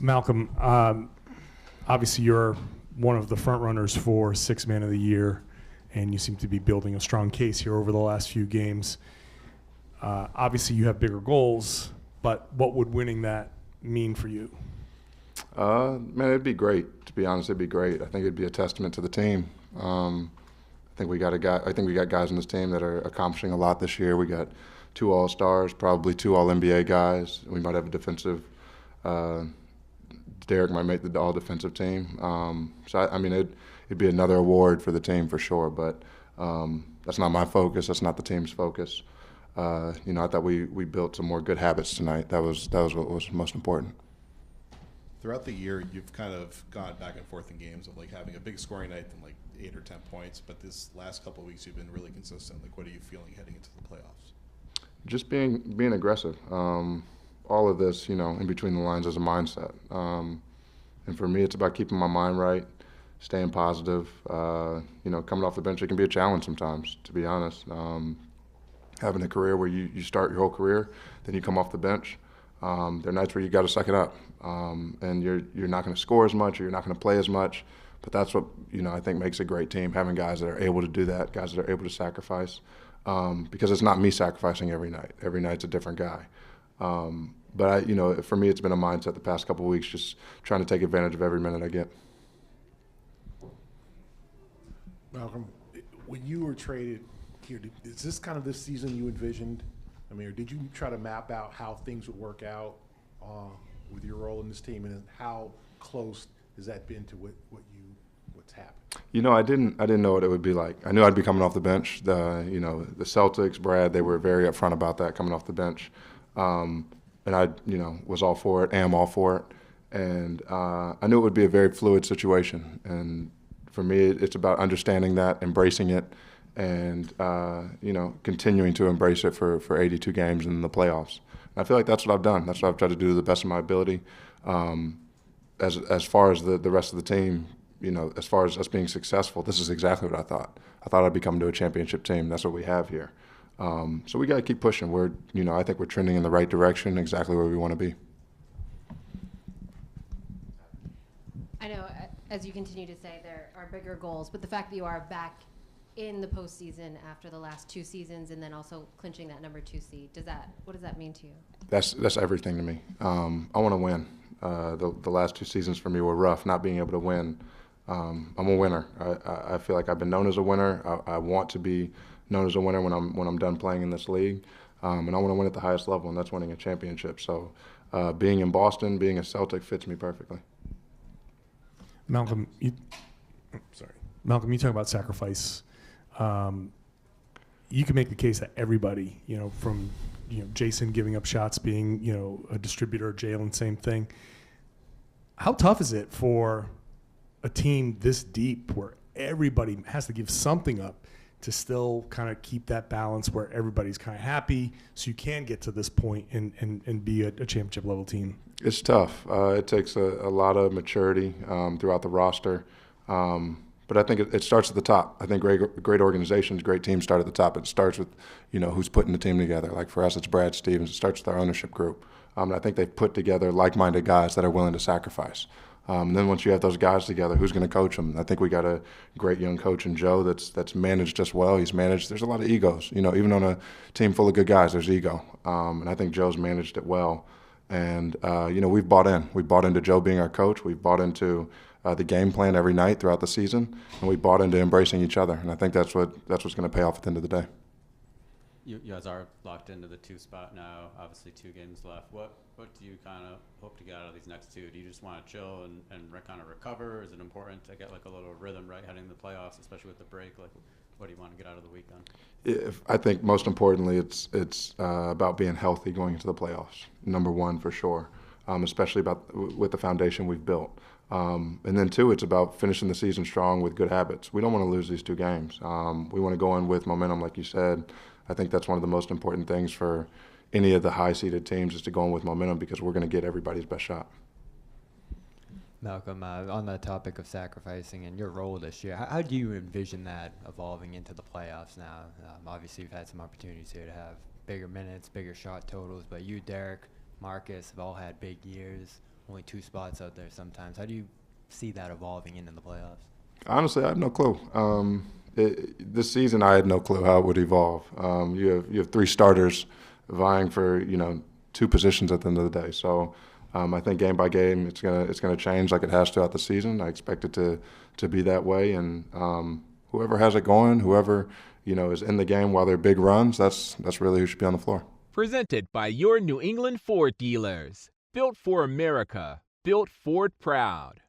Malcolm, obviously you're one of the front runners for Sixth Man of the Year, and you seem to be building a strong case here over the last few games. Obviously you have bigger goals, but what would winning that mean for you? Man, it'd be great. To be honest, it'd be great. I think it'd be a testament to the team. I think we got guys on this team that are accomplishing a lot this year. We got 2 All-Stars, probably 2 All-NBA guys. We might have a defensive. Derek might make the all-defensive team. It'd be another award for the team for sure. But that's not my focus. That's not the team's focus. I thought we built some more good habits tonight. That was what was most important. Throughout the year, you've kind of gone back and forth in games of like having a big scoring night and like 8 or 10 points. But this last couple of weeks, you've been really consistent. Like, what are you feeling heading into the playoffs? Just being aggressive. All of this, in between the lines is a mindset. And for me, it's about keeping my mind right, staying positive. Coming off the bench, it can be a challenge sometimes, to be honest. Having a career where you start your whole career, then you come off the bench. There are nights where you got to suck it up, and you're not going to score as much, or you're not going to play as much. But that's what I think makes a great team, having guys that are able to do that, guys that are able to sacrifice. Because it's not me sacrificing every night. Every night's a different guy. But for me, it's been a mindset the past couple of weeks, just trying to take advantage of every minute I get. Malcolm, when you were traded here, is this kind of this season you envisioned? I mean, or did you try to map out how things would work out with your role in this team, and how close has that been to what's happened? I didn't know what it would be like. I knew I'd be coming off the bench. The Celtics, Brad, they were very upfront about that, coming off the bench. And I, was all for it, am all for it. And I knew it would be a very fluid situation. And for me, it's about understanding that, embracing it, and, continuing to embrace it for 82 games in the playoffs. And I feel like that's what I've done. That's what I've tried to do to the best of my ability. As far as the rest of the team, as far as us being successful, this is exactly what I thought. I thought I'd be coming to a championship team. That's what we have here. So we got to keep pushing. I think we're trending in the right direction, exactly where we want to be. I know, as you continue to say, there are bigger goals, but the fact that you are back in the postseason after the last 2 seasons, and then also clinching that number 2 seed, what does that mean to you? That's everything to me. I want to win. The last 2 seasons for me were rough, not being able to win. I'm a winner. I feel like I've been known as a winner. I want to be known as a winner when I'm done playing in this league, and I want to win at the highest level, and that's winning a championship. So, being in Boston, being a Celtic, fits me perfectly. Malcolm, you talk about sacrifice. You can make the case that everybody, from Jason giving up shots, being a distributor, Jalen, same thing. How tough is it for a team this deep where everybody has to give something up to still kind of keep that balance where everybody's kind of happy, so you can get to this point and be a championship level team? It's tough. It takes a lot of maturity throughout the roster. But I think it starts at the top. I think great organizations, great teams start at the top. It starts with, who's putting the team together. Like for us, it's Brad Stevens. It starts with our ownership group. And I think they've put together like-minded guys that are willing to sacrifice. And then once you have those guys together, who's going to coach them? I think we got a great young coach in Joe that's managed us well. There's a lot of egos. Even on a team full of good guys, there's ego. And I think Joe's managed it well. And, we've bought in. We bought into Joe being our coach. We've bought into the game plan every night throughout the season. And we bought into embracing each other. And I think that's what's going to pay off at the end of the day. You guys are locked into the 2 spot now. Obviously, 2 games left. What do you kind of hope to get out of these next 2? Do you just want to chill and kind of recover? Is it important to get like a little rhythm right heading to the playoffs, especially with the break? Like, what do you want to get out of the weekend? I think most importantly, it's about being healthy going into the playoffs. Number 1 for sure, especially with the foundation we've built. And then 2, it's about finishing the season strong with good habits. We don't want to lose these 2 games. We want to go in with momentum, like you said. I think that's one of the most important things for any of the high-seeded teams, is to go in with momentum, because we're going to get everybody's best shot. Malcolm, on the topic of sacrificing and your role this year, how do you envision that evolving into the playoffs now? Obviously, you've had some opportunities here to have bigger minutes, bigger shot totals, but you, Derek, Marcus have all had big years. only 2 spots out there sometimes. How do you see that evolving into the playoffs? Honestly, I have no clue. This season, I had no clue how it would evolve. You have 3 starters vying for 2 positions at the end of the day. So I think game by game, it's gonna change like it has throughout the season. I expect it to be that way, and whoever has it going, whoever is in the game while they're big runs, that's really who should be on the floor. Presented by your New England Ford dealers. Built for America. Built Ford proud.